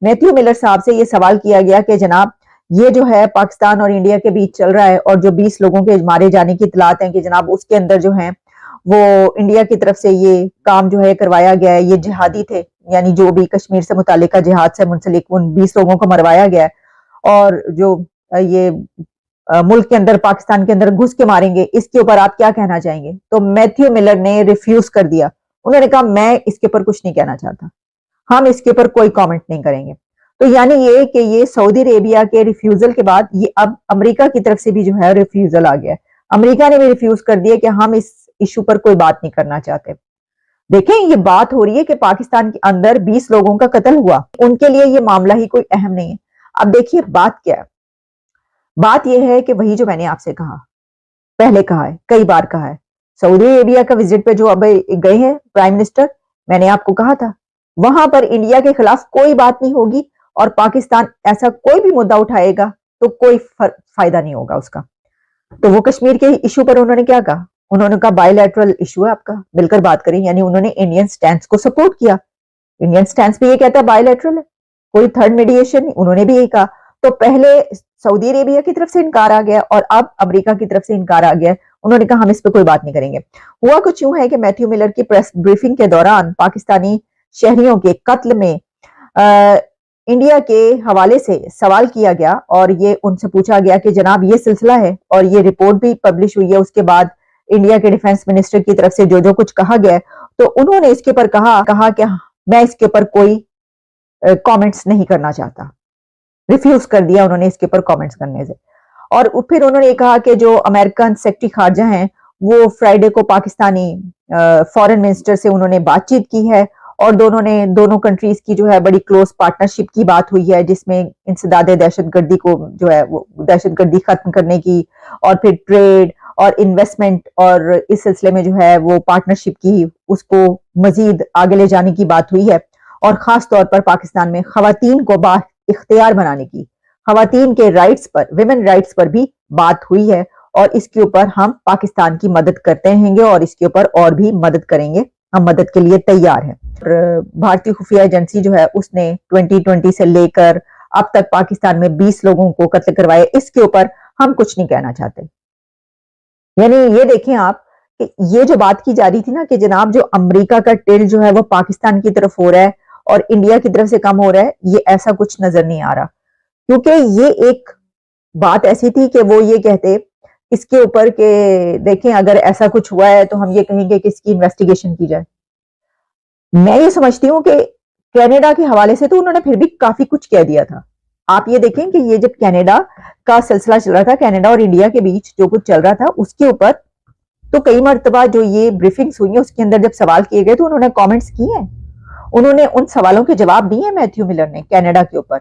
Matthew Miller साहब से ये सवाल किया गया कि जनाब ये जो है पाकिस्तान और इंडिया के बीच चल रहा है और जो 20 लोगों के मारे जाने की इतलात हैं कि जनाब उसके अंदर जो है वो इंडिया की तरफ से ये काम जो है करवाया गया है, ये जिहादी थे, यानी जो भी कश्मीर से मुतालिका जिहाद से मुंसलिक उन 20 लोगों को मरवाया गया है और जो ये मुल्क के अंदर पाकिस्तान के अंदर घुस के मारेंगे, इसके ऊपर आप क्या कहना चाहेंगे? तो मैथ्यू मिलर ने रिफ्यूज कर दिया। उन्होंने कहा मैं इसके ऊपर कुछ नहीं कहना चाहता, हम इसके ऊपर कोई कमेंट नहीं करेंगे। तो यानी ये कि ये सऊदी अरेबिया के रिफ्यूजल के बाद ये अब अमेरिका की तरफ से भी जो है रिफ्यूजल आ गया है। अमेरिका ने भी रिफ्यूज कर दिया कि हम इस इशू पर कोई बात नहीं करना चाहते। देखें, ये बात हो रही है कि पाकिस्तान के अंदर 20 लोगों का कत्ल हुआ, उनके लिए ये मामला ही कोई अहम नहीं है। अब देखिए बात क्या है, बात यह है कि वही जो मैंने आपसे कहा, पहले कहा है, कई बार कहा है, सऊदी अरेबिया का विजिट पे जो अब गए हैं प्राइम मिनिस्टर, मैंने आपको कहा था वहां पर इंडिया के खिलाफ कोई बात नहीं होगी और पाकिस्तान ऐसा कोई भी मुद्दा उठाएगा तो कोई फायदा नहीं होगा उसका। तो वो कश्मीर के इशू पर उन्होंने क्या कहा? उन्होंने कहा बायलैटरल इशू है आपका, मिलकर बात करें, यानी उन्होंने इंडियन स्टैंड को सपोर्ट किया। इंडियन स्टैंड भी ये कहता है बायलैटरल है, कोई थर्ड मीडिएशन नहीं, उन्होंने भी यही कहा। तो पहले सऊदी अरेबिया की तरफ से इनकार आ गया और अब अमेरिका की तरफ से इनकार आ गया। उन्होंने कहा हम इस पे कोई बात नहीं करेंगे। हुआ कुछ यूं है कि मैथ्यू मिलर की प्रेस ब्रीफिंग के दौरान पाकिस्तानी शहरियों के कत्ल में इंडिया के हवाले से सवाल किया गया और ये उनसे पूछा गया कि जनाब ये सिलसिला है और ये रिपोर्ट भी पब्लिश हुई है। उसके बाद इंडिया के डिफेंस मिनिस्टर की तरफ से जो जो कुछ कहा गया तो उन्होंने इसके ऊपर कहा कि मैं इसके ऊपर कोई कमेंट्स नहीं करना चाहता, रिफ्यूज कर दिया उन्होंने इसके ऊपर कमेंट्स करने से। और फिर उन्होंने कहा कि जो अमेरिकन सेक्रेटरी खारजा हैं वो फ्राइडे को पाकिस्तानी फॉरेन मिनिस्टर से उन्होंने बातचीत की है और दोनों कंट्रीज की जो है बड़ी क्लोज पार्टनरशिप की बात हुई है, जिसमें इंसदादे दहशतगर्दी को जो है वो दहशतगर्दी खत्म करने की और फिर ट्रेड और इन्वेस्टमेंट और इस सिलसिले में जो है वो पार्टनरशिप की उसको मजीद आगे ले जाने की बात हुई है। और खास तौर पर पाकिस्तान में खवातीन को बा इख्तियार बनाने की, खवातीन के राइट्स पर, विमेन राइट्स पर भी बात हुई है और इसके ऊपर हम पाकिस्तान की मदद करते रहेंगे और इसके ऊपर और भी मदद करेंगे, हम मदद के लिए तैयार हैं। भारतीय खुफिया एजेंसी जो है उसने 2020 से लेकर अब तक पाकिस्तान में 20 लोगों को कत्ल करवाए, इसके ऊपर हम कुछ नहीं कहना चाहते। यानी ये देखें आप कि ये जो बात की जा रही थी ना कि जनाब जो अमेरिका का टिल जो है वो पाकिस्तान की तरफ हो रहा है और इंडिया की तरफ से कम हो रहा है, ये ऐसा कुछ नजर नहीं आ रहा। क्योंकि ये एक बात ऐसी थी कि वो ये कहते इसके ऊपर कि देखें अगर ऐसा कुछ हुआ है तो हम ये कहेंगे कि इसकी इन्वेस्टिगेशन की जाए। मैं ये समझती हूँ कि कनाडा के हवाले से तो उन्होंने फिर भी काफी कुछ कह दिया था। आप ये देखें कि ये जब कनाडा का सिलसिला चल रहा था, कनाडा और इंडिया के बीच जो कुछ चल रहा था उसके ऊपर तो कई मरतबा जो ये ब्रीफिंग्स हुई है उसके अंदर जब सवाल किए गए तो उन्होंने कमेंट्स किए हैं, उन्होंने उन सवालों के जवाब दिए मैथ्यू मिलर ने कनाडा के ऊपर।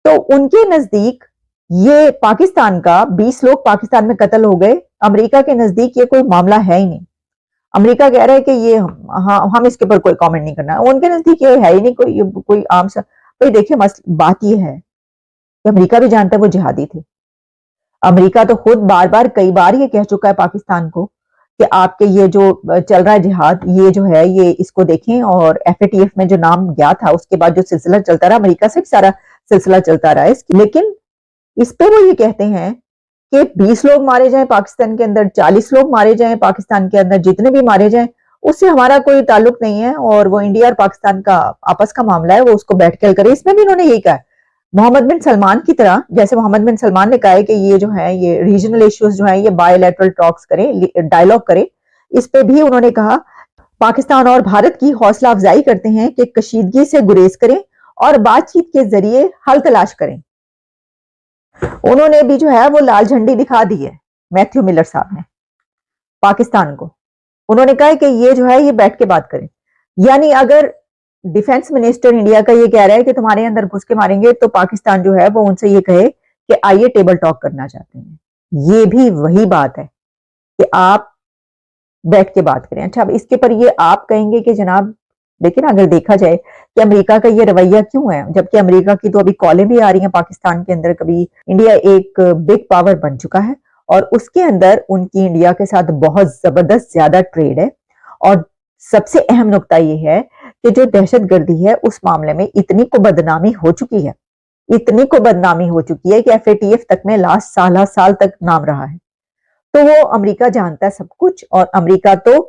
तो उनके नजदीक ये पाकिस्तान का 20 लोग पाकिस्तान में कत्ल हो गए, अमेरिका के नजदीक ये कोई मामला है ही नहीं। अमेरिका कह रहा है कि ये हम इसके ऊपर कोई कमेंट नहीं करना, उनके नजदीक ये है ही नहीं कोई आम सा। भाई देखिए बात ये है कि अमेरिका भी जानता है वो जिहादी थे। अमेरिका तो खुद बार बार कई बार ये कह चुका है पाकिस्तान को कि आपके ये जो चल रहा है जिहाद, ये जो है ये इसको देखें। और FATF में जो नाम गया था उसके बाद जो सिलसिला चलता रहा, अमेरिका से भी सारा सिलसिला चलता रहा है लेकिन इस पे वो ये कहते हैं कि 20 लोग मारे जाएं पाकिस्तान के अंदर, 40 लोग मारे जाएं पाकिस्तान के अंदर, जितने भी मारे जाएं उससे हमारा कोई ताल्लुक नहीं है और वो इंडिया और पाकिस्तान का आपस का मामला है, वो उसको बैठ कर करे। इसमें भी इन्होंने यही कहा है, मोहम्मद बिन सलमान की तरह, जैसे मोहम्मद बिन सलमान ने कहा है कि ये जो है ये रीजनल इश्यूज जो है ये बायलैटरल टॉक्स करें, डायलॉग करें। इस पे भी उन्होंने कहा पाकिस्तान और भारत की हौसला अफजाई करते हैं कि कशीदगी से गुरेज करें और बातचीत के जरिए हल तलाश करें। उन्होंने भी जो है वो लाल झंडी दिखा दी है मैथ्यू मिलर साहब ने पाकिस्तान को। उन्होंने कहा है कि ये जो है ये बैठ के बात करें। यानी अगर डिफेंस मिनिस्टर इंडिया का ये कह रहा है कि तुम्हारे अंदर घुस के मारेंगे तो पाकिस्तान जो है वो उनसे ये कहे कि आइए टेबल टॉक करना चाहते हैं। ये भी वही बात है कि आप बैठ के बात करें। अच्छा, अब इसके पर ये आप कहेंगे कि जनाब लेकिन अगर देखा जाए कि अमेरिका का ये रवैया क्यों है, जबकि अमेरिका की तो अभी कॉलें भी आ रही हैं पाकिस्तान के अंदर। कभी इंडिया एक बिग पावर बन चुका है और उसके अंदर उनकी इंडिया के साथ बहुत जबरदस्त ज्यादा ट्रेड है। और सबसे अहम नुकता ये है کہ جو دہشت گردی ہے اس معاملے میں اتنی کو بدنامی ہو چکی ہے کہ FATF تک میں لاسٹ سال تک نام رہا ہے. تو وہ امریکہ جانتا ہے سب کچھ, اور امریکہ تو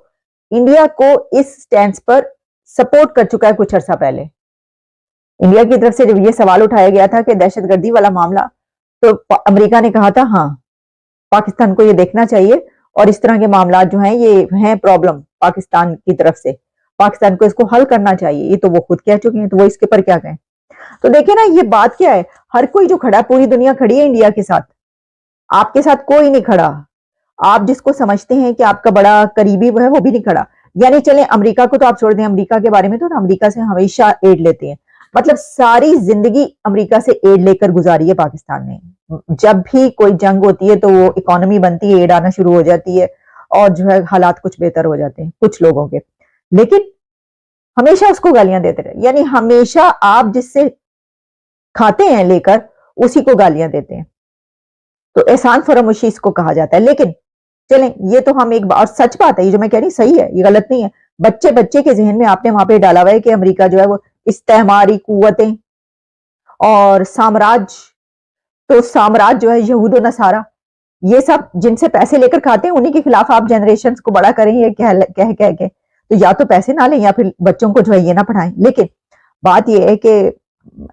انڈیا کو اس سٹینڈ پر سپورٹ کر چکا ہے کچھ عرصہ پہلے. انڈیا کی طرف سے جب یہ سوال اٹھایا گیا تھا کہ دہشت گردی والا معاملہ, تو امریکہ نے کہا تھا ہاں پاکستان کو یہ دیکھنا چاہیے, اور اس طرح کے معاملات جو ہیں یہ ہیں پرابلم پاکستان کی طرف سے, پاکستان کو اس کو حل کرنا چاہیے. یہ تو وہ خود کہہ چکے ہیں, تو وہ اس کے پر کیا کہیں. تو دیکھیں نا, یہ بات کیا ہے, ہر کوئی جو کھڑا, پوری دنیا کھڑی ہے انڈیا کے ساتھ, آپ کے ساتھ کوئی نہیں کھڑا. آپ جس کو سمجھتے ہیں کہ آپ کا بڑا قریبی وہ ہے, وہ بھی نہیں کھڑا. یعنی چلیں امریکہ کو تو آپ چھوڑ دیں, امریکہ کے بارے میں تو امریکہ سے ہمیشہ ایڈ لیتے ہیں, مطلب ساری زندگی امریکہ سے ایڈ لے کر گزاری ہے پاکستان نے. جب بھی کوئی جنگ ہوتی ہے تو وہ اکانومی بنتی ہے, ایڈ آنا شروع ہو جاتی ہے, اور جو ہے حالات کچھ بہتر ہو جاتے ہیں کچھ لوگوں کے. لیکن ہمیشہ اس کو گالیاں دیتے رہے, یعنی ہمیشہ آپ جس سے کھاتے ہیں لے کر اسی کو گالیاں دیتے ہیں. تو احسان فراموشی اس کو کہا جاتا ہے. لیکن چلیں یہ تو ہم ایک اور سچ بات ہے, یہ جو میں کہہ رہی صحیح ہے, یہ غلط نہیں ہے. بچے کے ذہن میں آپ نے وہاں پہ ڈالا ہوا ہے کہ امریکہ جو ہے وہ استعماری قوتیں اور سامراج, تو سامراج جو ہے یہود و نصارہ, یہ سب جن سے پیسے لے کر کھاتے ہیں انہی کے خلاف آپ جنریشنز کو بڑا کریں یہ کہہ کے, تو یا تو پیسے نہ لیں یا پھر بچوں کو جو ہے یہ نہ پڑھائیں. لیکن بات یہ ہے کہ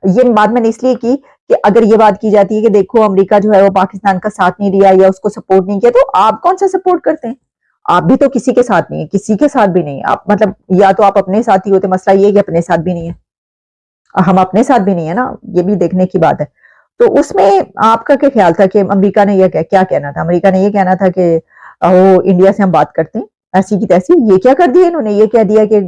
یہ بات میں نے اس لیے کی کہ اگر یہ بات کی جاتی ہے کہ دیکھو امریکہ جو ہے وہ پاکستان کا ساتھ نہیں دیا یا اس کو سپورٹ نہیں کیا, تو آپ کون سا سپورٹ کرتے ہیں؟ آپ بھی تو کسی کے ساتھ نہیں ہے, کسی کے ساتھ بھی نہیں. آپ مطلب یا تو آپ اپنے ساتھ ہی ہوتے, مسئلہ یہ کہ اپنے ساتھ بھی نہیں ہے, ہم اپنے ساتھ بھی نہیں ہے نا, یہ بھی دیکھنے کی بات ہے. تو اس میں آپ کا کیا خیال تھا کہ امریکہ نے یہ کیا کہنا تھا؟ امریکہ نے یہ کہنا تھا کہ وہ انڈیا سے ہم بات کرتے ہیں ایسی کی تیسی. یہ کیا کر دیا انہوں نے, یہ کہہ دیا کہ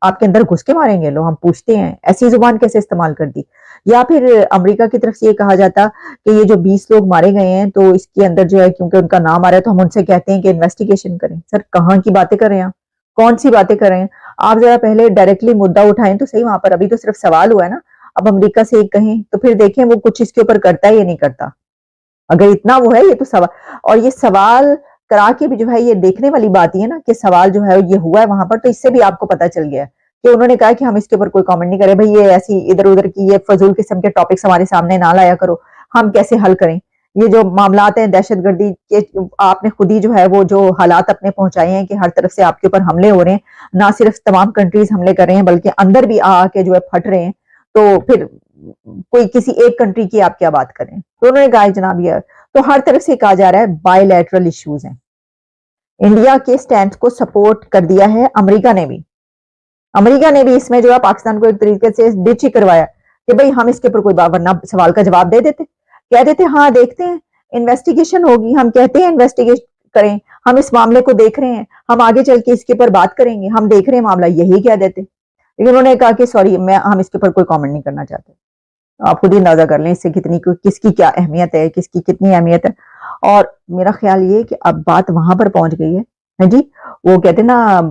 آپ کے اندر گھس کے ماریں گے لو, ہم پوچھتے ہیں, ایسی زبان کیسے استعمال کر دی. یا پھر امریکہ کی طرف سے یہ کہا جاتا کہ یہ جو 20 لوگ مارے گئے ہیں تو اس کے اندر جو ہے کیونکہ ان کا نام آ رہا ہے تو ہم ان سے کہتے ہیں کہ انویسٹیگیشن کریں. سر کہاں کی باتیں کر رہے ہیں, کون سی باتیں کر رہے ہیں آپ؟ ذرا پہلے ڈائریکٹلی مدعا اٹھائیں تو صحیح وہاں پر. ابھی تو صرف سوال ہوا ہے نا, اب امریکہ سے ایک کہیں تو پھر دیکھیں وہ کچھ اس کے اوپر کرتا ہے یا نہیں کرتا. اگر اتنا وہ ہے یہ تو سوال, اور یہ سوال کرا کے بھی جو ہے یہ دیکھنے والی بات ہے نا کہ سوال جو ہے یہ ہوا ہے وہاں پر, تو اس سے بھی آپ کو پتا چل گیا کہ انہوں نے کہا کہ ہم اس کے اوپر کوئی کامنٹ نہیں کریں. بھئی یہ ایسی ادھر ادھر کی یہ فضول قسم کے ٹاپکس ہمارے سامنے نہ لایا کرو, ہم کیسے حل کریں یہ جو معاملات ہیں دہشت گردی کے. آپ نے خود ہی جو ہے وہ جو حالات اپنے پہنچائے ہیں کہ ہر طرف سے آپ کے اوپر حملے ہو رہے ہیں, نہ صرف تمام کنٹریز حملے کر رہے ہیں بلکہ اندر بھی آ کے جو ہے پھٹ رہے ہیں, تو پھر کوئی کسی ایک کنٹری کی آپ کیا بات کریں. تو انہوں نے کہا جناب یہ تو ہر طرف سے کہا جا رہا ہے بائی لیٹرل ایشوز ہیں. انڈیا کے سٹینڈ کو سپورٹ کر دیا ہے امریکہ نے بھی. امریکہ نے بھی اس میں جو ہے پاکستان کو ایک طریقے سے ڈچ ہی کروایا کہ بھئی ہم اس کے اوپر کوئی ورنہ سوال کا جواب دے دیتے, کہہ دیتے ہاں دیکھتے ہیں انویسٹیگیشن ہوگی, ہم کہتے ہیں انویسٹیگیشن کریں, ہم اس معاملے کو دیکھ رہے ہیں, ہم آگے چل کے اس کے اوپر بات کریں گے, ہم دیکھ رہے ہیں معاملہ, یہی کہہ دیتے. لیکن انہوں نے کہا کہ سوری ہم اس کے اوپر کوئی کامنٹ نہیں کرنا چاہتے. آپ خود ہی اندازہ کر لیں اس سے کس کی کیا اہمیت ہے, کس کی کتنی اہمیت ہے. اور میرا خیال یہ کہ اب بات وہاں پر پہنچ گئی ہے جی, وہ کہتے نا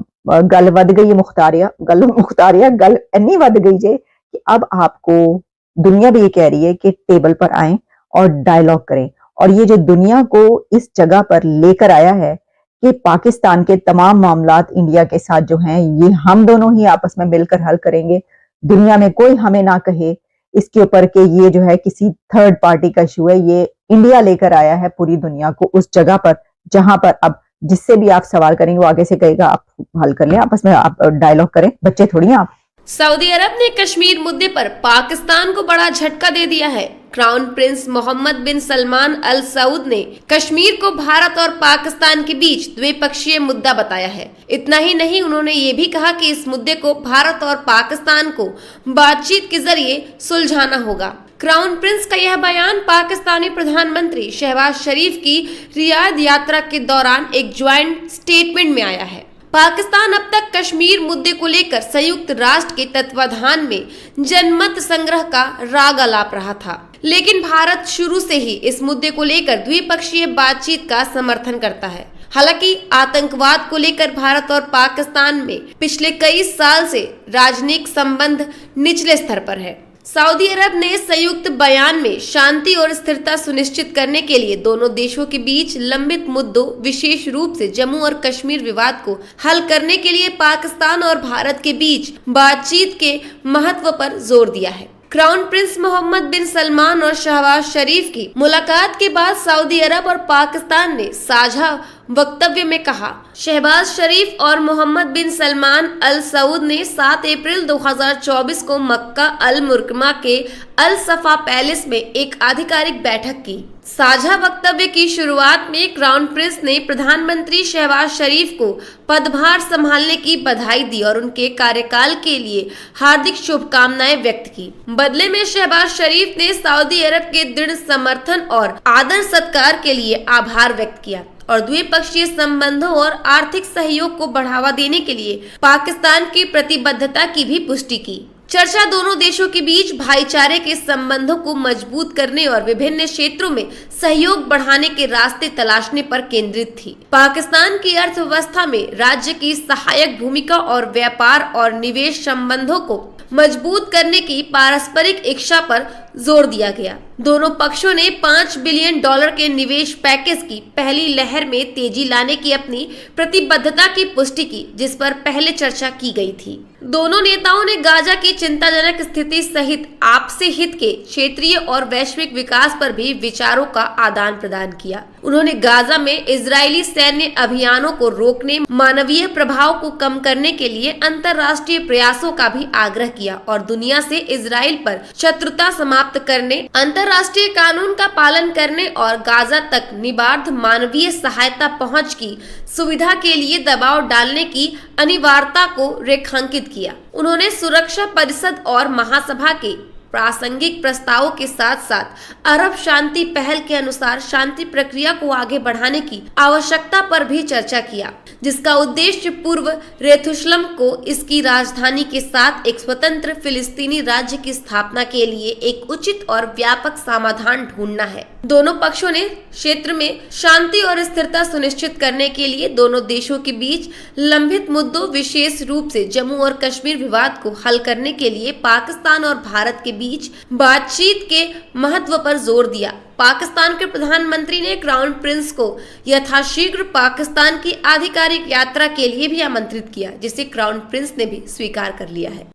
گل ود گئی مختاریہ گل انی ود گئی جے کہ اب آپ کو دنیا بھی یہ کہہ رہی ہے کہ ٹیبل پر آئیں اور ڈائیلاگ کریں. اور یہ جو دنیا کو اس جگہ پر لے کر آیا ہے کہ پاکستان کے تمام معاملات انڈیا کے ساتھ جو ہیں یہ ہم دونوں ہی آپس میں مل کر حل کریں گے, دنیا میں کوئی ہمیں نہ کہے اس کے اوپر کہ یہ جو ہے کسی تھرڈ پارٹی کا ایشو ہے. یہ انڈیا لے کر آیا ہے پوری دنیا کو اس جگہ پر جہاں پر اب جس سے بھی آپ سوال کریں گے وہ آگے سے کہے گا آپ حل کر لیں, آپس میں آپ ڈائیلاگ کریں, بچے تھوڑی ہیں آپ. سعودی عرب نے کشمیر مدے پر پاکستان کو بڑا جھٹکا دے دیا ہے. کراؤن پرنس محمد بن سلمان ال سعود نے کشمیر کو بھارت اور پاکستان کے بیچ دوپکشیہ مدعا بتایا ہے. اتنا ہی نہیں, انہوں نے یہ بھی کہا کہ اس مدے کو بھارت اور پاکستان کو بات چیت کے ذریعے سلجھانا ہوگا. کراؤن پرنس کا یہ بیان پاکستانی پردھان منتری شہباز شریف کی ریاض یاترا کے دوران ایک جوائنٹ سٹیٹمنٹ میں آیا ہے. پاکستان اب تک کشمیر مدے کو لے کر سیوکت راشٹر کے تتوادھان میں جنمت سنگرہ کا راگ الاپ رہا تھا, لیکن بھارت شروع سے ہی اس مدے کو لے کر دوپکشیہ بات چیت کا سمرتھن کرتا ہے. حالانکہ آتنکواد کو لے کر بھارت اور پاکستان میں پچھلے کئی سال سے راجنیتک سمبندھ نچلے استر پر ہے. सऊदी अरब ने संयुक्त बयान में शांति और स्थिरता सुनिश्चित करने के लिए दोनों देशों के बीच लंबित मुद्दों, विशेष रूप से जम्मू और कश्मीर विवाद को हल करने के लिए पाकिस्तान और भारत के बीच बातचीत के महत्व पर जोर दिया है। क्राउन प्रिंस मोहम्मद बिन सलमान और शहबाज शरीफ की मुलाकात के बाद सऊदी अरब और पाकिस्तान ने साझा वक्तव्य में कहा, शहबाज शरीफ और मोहम्मद बिन सलमान अल सऊद ने 7 अप्रैल 2024 को मक्का अल मुकरमा के अल सफा पैलेस में एक आधिकारिक बैठक की। साझा वक्तव्य की शुरुआत में क्राउन प्रिंस ने प्रधानमंत्री शहबाज शरीफ को पदभार संभालने की बधाई दी और उनके कार्यकाल के लिए हार्दिक शुभकामनाएं व्यक्त की। बदले में शहबाज शरीफ ने सऊदी अरब के दृढ़ समर्थन और आदर सत्कार के लिए आभार व्यक्त किया और द्विपक्षीय संबंधों और आर्थिक सहयोग को बढ़ावा देने के लिए पाकिस्तान की प्रतिबद्धता की भी पुष्टि की। चर्चा दोनों देशों के बीच भाईचारे के संबंधों को मजबूत करने और विभिन्न क्षेत्रों में सहयोग बढ़ाने के रास्ते तलाशने पर केंद्रित थी। पाकिस्तान की अर्थव्यवस्था में राज्य की सहायक भूमिका और व्यापार और निवेश संबंधों को मजबूत करने की पारस्परिक इच्छा पर जोर दिया गया। दोनों पक्षों ने $5 बिलियन के निवेश पैकेज की पहली लहर में तेजी लाने की अपनी प्रतिबद्धता की पुष्टि की, जिस पर पहले चर्चा की गई थी। दोनों नेताओं ने गाजा की चिंताजनक स्थिति सहित आपसी हित के क्षेत्रीय और वैश्विक विकास पर भी विचारों का आदान प्रदान किया। उन्होंने गाजा में इजरायली सैन्य अभियानों को रोकने, मानवीय प्रभाव को कम करने के लिए अंतर्राष्ट्रीय प्रयासों का भी आग्रह किया और दुनिया से इजराइल पर शत्रुता समाप्त करने, अंतर्राष्ट्रीय कानून का पालन करने और गाजा तक निबार्ध मानवीय सहायता पहुंच की सुविधा के लिए दबाव डालने की अनिवार्यता को रेखांकित किया। उन्होंने सुरक्षा परिषद और महासभा के प्रासंगिक प्रस्तावों के साथ साथ अरब शांति पहल के अनुसार शांति प्रक्रिया को आगे बढ़ाने की आवश्यकता पर भी चर्चा किया, जिसका उद्देश्य पूर्व यरूशलेम को इसकी राजधानी के साथ एक स्वतंत्र फिलिस्तीनी राज्य की स्थापना के लिए एक उचित और व्यापक समाधान ढूंढना है। दोनों पक्षों ने क्षेत्र में शांति और स्थिरता सुनिश्चित करने के लिए दोनों देशों के बीच लंबित मुद्दों, विशेष रूप से जम्मू और कश्मीर विवाद को हल करने के लिए पाकिस्तान और भारत के बीच बातचीत के महत्व पर जोर दिया। पाकिस्तान के प्रधानमंत्री ने क्राउन प्रिंस को यथाशीघ्र पाकिस्तान की आधिकारिक यात्रा के लिए भी आमंत्रित किया, जिसे क्राउन प्रिंस ने भी स्वीकार कर लिया है।